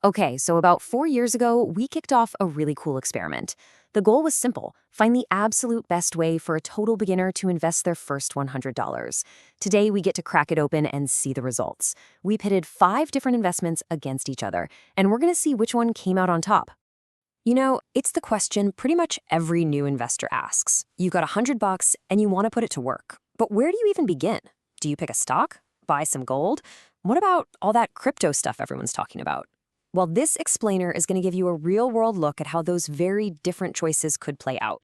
Okay, so about 4 years ago, we kicked off a really cool experiment. The goal was simple: find the absolute best way for a total beginner to invest their first $100. Today, we get to crack it open and see the results. We pitted 5 different investments against each other, and we're going to see which one came out on top. It's the question pretty much every new investor asks. You got $100 and you want to put it to work. But where do you even begin? Do you pick a stock? Buy some gold? What about all that crypto stuff everyone's talking about? Well, this explainer is going to give you a real-world look at how those very different choices could play out.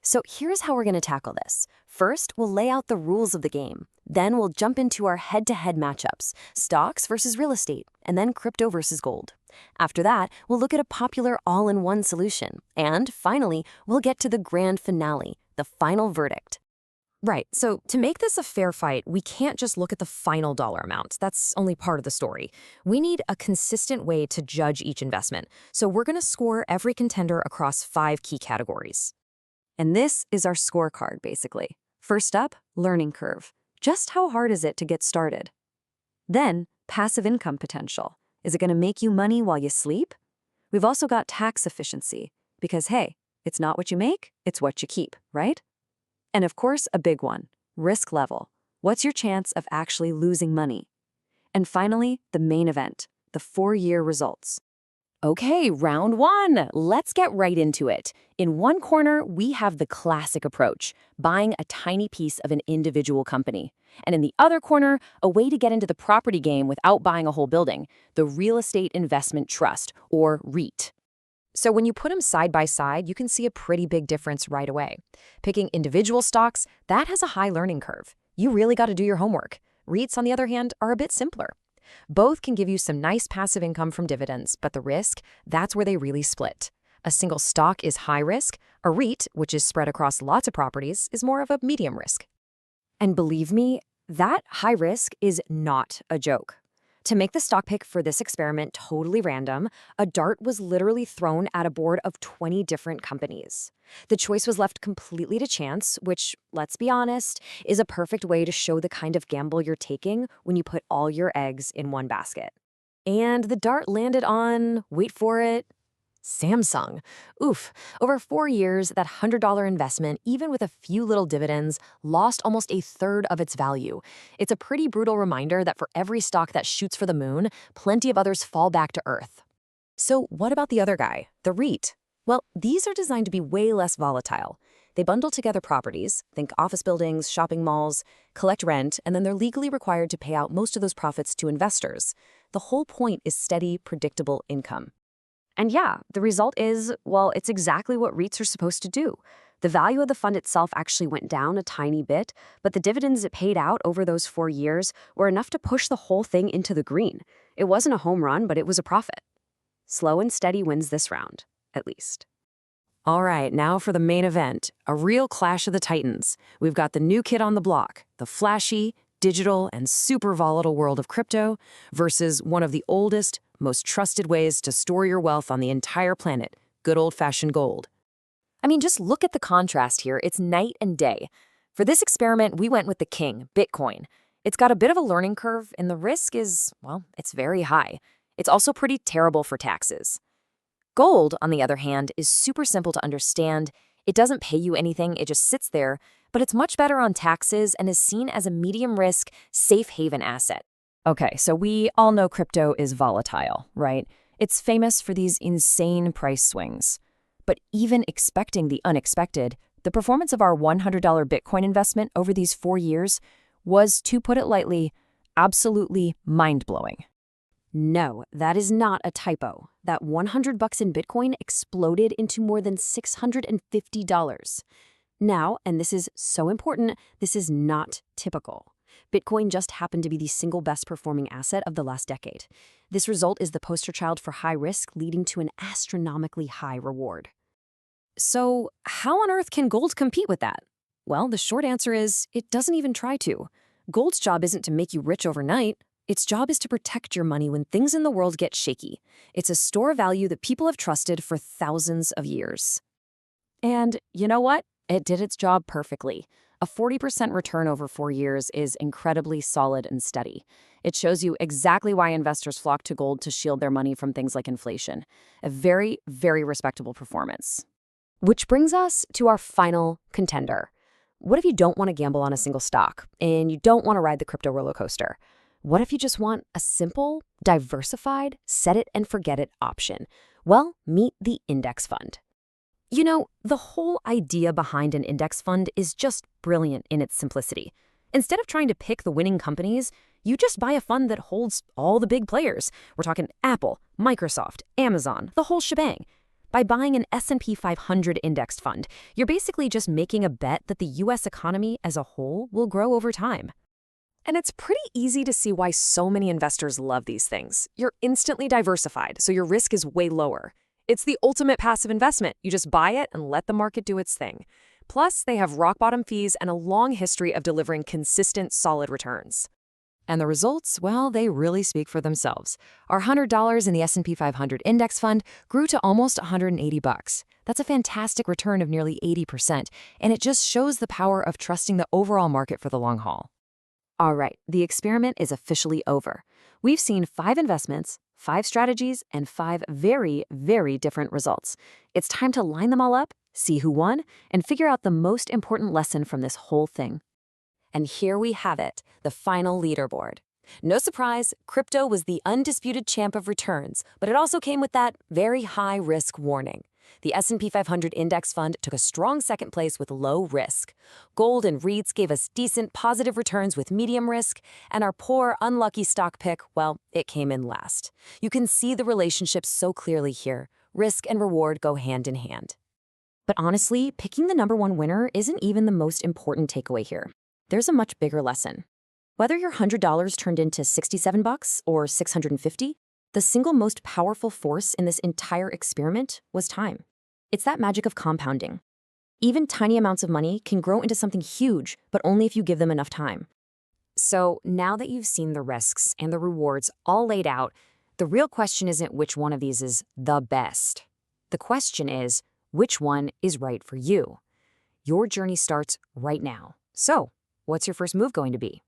So here's how we're going to tackle this. First, we'll lay out the rules of the game. Then we'll jump into our head-to-head matchups, stocks versus real estate, and then crypto versus gold. After that, we'll look at a popular all-in-one solution. And finally, we'll get to the grand finale, the final verdict. Right, so to make this a fair fight, we can't just look at the final dollar amount. That's only part of the story. We need a consistent way to judge each investment. So we're going to score every contender across 5 key categories. And this is our scorecard, basically. First up, learning curve. Just how hard is it to get started? Then, passive income potential. Is it going to make you money while you sleep? We've also got tax efficiency, because hey, it's not what you make, it's what you keep, right? And of course, a big one, risk level. What's your chance of actually losing money? And finally, the main event, the 4-year results. Okay, round 1. Let's get right into it. In one corner, we have the classic approach, buying a tiny piece of an individual company. And in the other corner, a way to get into the property game without buying a whole building, the Real Estate Investment Trust, or REIT. So when you put them side by side, you can see a pretty big difference right away. Picking individual stocks, that has a high learning curve. You really got to do your homework. REITs, on the other hand, are a bit simpler. Both can give you some nice passive income from dividends, but the risk, that's where they really split. A single stock is high risk. A REIT, which is spread across lots of properties, is more of a medium risk. And believe me, that high risk is not a joke. To make the stock pick for this experiment totally random, a dart was literally thrown at a board of 20 different companies. The choice was left completely to chance, which, let's be honest, is a perfect way to show the kind of gamble you're taking when you put all your eggs in one basket. And the dart landed on, wait for it, Samsung. Oof, over 4 years, that $100 investment, even with a few little dividends, lost almost a third of its value. It's a pretty brutal reminder that for every stock that shoots for the moon, plenty of others fall back to earth. So what about the other guy, the REIT? Well, these are designed to be way less volatile. They bundle together properties, think office buildings, shopping malls, collect rent, and then they're legally required to pay out most of those profits to investors. The whole point is steady, predictable income. And yeah, the result is, well, it's exactly what REITs are supposed to do. The value of the fund itself actually went down a tiny bit, but the dividends it paid out over those 4 years were enough to push the whole thing into the green. It wasn't a home run, but it was a profit. Slow and steady wins this round, at least. All right, now for the main event, a real clash of the titans. We've got the new kid on the block, the flashy, digital, and super volatile world of crypto versus one of the oldest, most trusted ways to store your wealth on the entire planet, good old-fashioned gold. I mean, just look at the contrast here. It's night and day. For this experiment, we went with the king, Bitcoin. It's got a bit of a learning curve, and the risk is, well, it's very high. It's also pretty terrible for taxes. Gold, on the other hand, is super simple to understand. It doesn't pay you anything, it just sits there, but it's much better on taxes and is seen as a medium-risk, safe haven asset. Okay, so we all know crypto is volatile, right? It's famous for these insane price swings. But even expecting the unexpected, the performance of our $100 Bitcoin investment over these 4 years was, to put it lightly, absolutely mind-blowing. No, that is not a typo. That $100 in Bitcoin exploded into more than $650. Now, and this is so important, this is not typical. Bitcoin just happened to be the single best performing asset of the last decade. This result is the poster child for high risk, leading to an astronomically high reward. So, how on earth can gold compete with that? Well, the short answer is, it doesn't even try to. Gold's job isn't to make you rich overnight. Its job is to protect your money when things in the world get shaky. It's a store of value that people have trusted for thousands of years. And you know what? It did its job perfectly. A 40% return over 4 years is incredibly solid and steady. It shows you exactly why investors flock to gold to shield their money from things like inflation. A very, very respectable performance. Which brings us to our final contender. What if you don't want to gamble on a single stock and you don't want to ride the crypto roller coaster? What if you just want a simple, diversified, set it and forget it option? Well, meet the index fund. You know, the whole idea behind an index fund is just brilliant in its simplicity. Instead of trying to pick the winning companies, you just buy a fund that holds all the big players. We're talking Apple, Microsoft, Amazon, the whole shebang. By buying an S&P 500 indexed fund, you're basically just making a bet that the US economy as a whole will grow over time. And it's pretty easy to see why so many investors love these things. You're instantly diversified, so your risk is way lower. It's the ultimate passive investment. You just buy it and let the market do its thing. Plus, they have rock-bottom fees and a long history of delivering consistent, solid returns. And the results, well, they really speak for themselves. Our $100 in the S&P 500 index fund grew to almost $180. That's a fantastic return of nearly 80%, and it just shows the power of trusting the overall market for the long haul. All right, the experiment is officially over. We've seen 5 investments, 5 strategies, and 5 very, very different results. It's time to line them all up, see who won, and figure out the most important lesson from this whole thing. And here we have it, the final leaderboard. No surprise, crypto was the undisputed champ of returns, but it also came with that very high risk warning. The S&P 500 index fund took a strong second place with low risk. Gold and REITs gave us decent positive returns with medium risk, and our poor, unlucky stock pick, well, it came in last. You can see the relationship so clearly here. Risk and reward go hand in hand. But honestly, picking the number one winner isn't even the most important takeaway here. There's a much bigger lesson. Whether your $100 turned into $67 or $650, the single most powerful force in this entire experiment was time. It's that magic of compounding. Even tiny amounts of money can grow into something huge, but only if you give them enough time. So now that you've seen the risks and the rewards all laid out, the real question isn't which one of these is the best. The question is, which one is right for you? Your journey starts right now. So, what's your first move going to be?